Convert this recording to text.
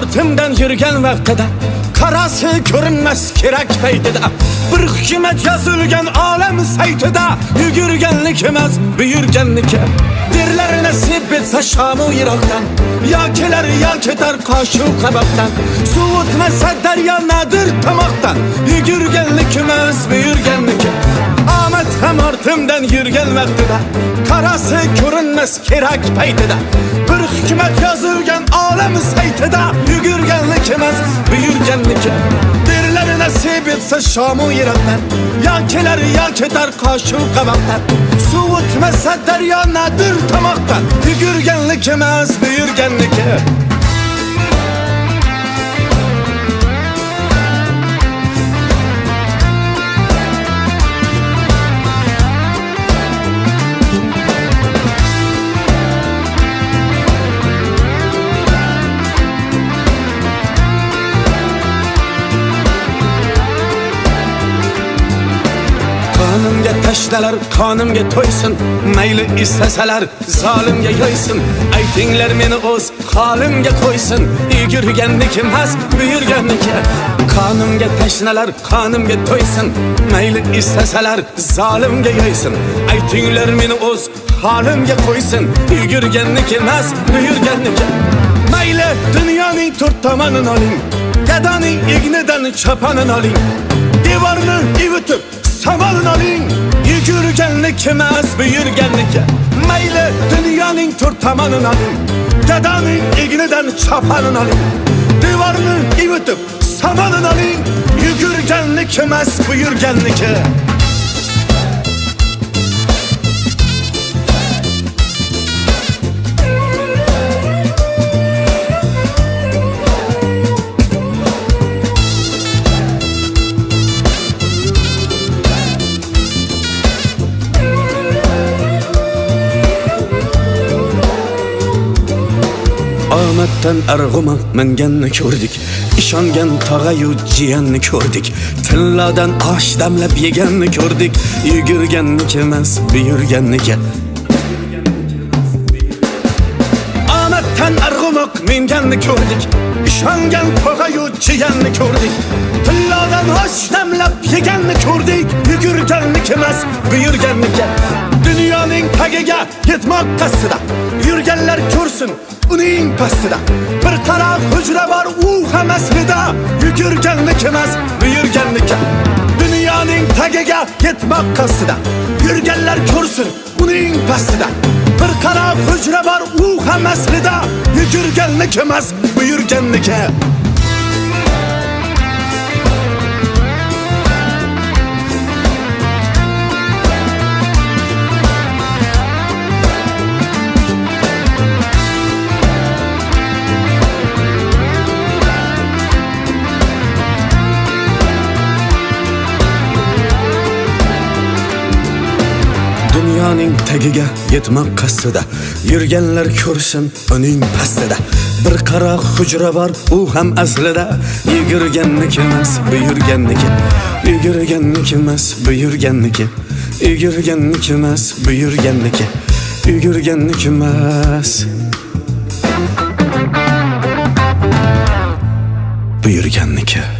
ortimdan yurgan vaqtida qarasi ko'rinmas kerak paytida bir hukmat yozilgan olam saytida yugurganlik emas buyurganniki derlar nasib etsa shamu yiroqdan yo kelar yo ketar qoshu qaboqdan suv o'tmasa daryo nadir tomoqdan yugurganlik emas buyurganniki omad ham ortimdan yurgan vaqtida qarasi ko'rinmas kerak paytida bir hukmat yozilgan olam saytida yugurganlik emas buyurganniki derlar nasib etsa shamu yiroqdan yo kelar yo ketar qoshu qaboqdan suv o'tmasa daryo nadir tomoqdan yugurganlik emas buyurganniki Qonimga tashlalar, qonimga to'ysin, mayli istasalar zolimga yo'ysin. Aytinglar meni o'z holimga qo'ysin, yugurganniki emas buyurganniki. Qonimga tashlalar, qonimga to'ysin, mayli istasalar zolimga yo'ysin. Aytinglar meni o'z holimga qo'ysin, yugurganniki emas buyurganniki. Mayli dunyoning to'rt tomonini oling, gadoning ignidan choponini oling, devorni ivitib savolun oling, yugurganlik emas buyurganniki. Mayli dunyoning to'rt tomonini oling, gadoning ignidan choponini oling, devorni ivitib savolun oling, yugurganlik emas buyurganniki. Omaddan arg'umoq minganni ko'rdik, ishongan tog'ayu jiyanni ko'rdik, tillodan osh damlab yeganni ko'rdik, yugurganniki emas buyurganniki. Omaddan arg'umoq minganni ko'rdik, ishongan tog'ayu jiyanni ko'rdik, tillodan osh damlab yeganni ko'rdik, yugurganniki emas buyurganniki. Dunyoning tagiga yetmoq qasdida yurganlar ko'rsin uning pastida bir qara hujra bor u ham aslida yugurganlik emas buyurganniki. Dunyoning tagiga yetmoq qasdida yurganlar ko'rsin uning pastida bir qara hujra bor u ham aslida yugurganlik emas buyurganniki. Dunyoning tagiga yetmoq qasdida yurganlar ko'rsin uning pastida bir qara hujra bor u ham aslida yugurganniki emas buyurganniki. Yugurganniki emas buyurganniki. Yugurganniki emas buyurganniki. Yugurganniki emas buyurganniki.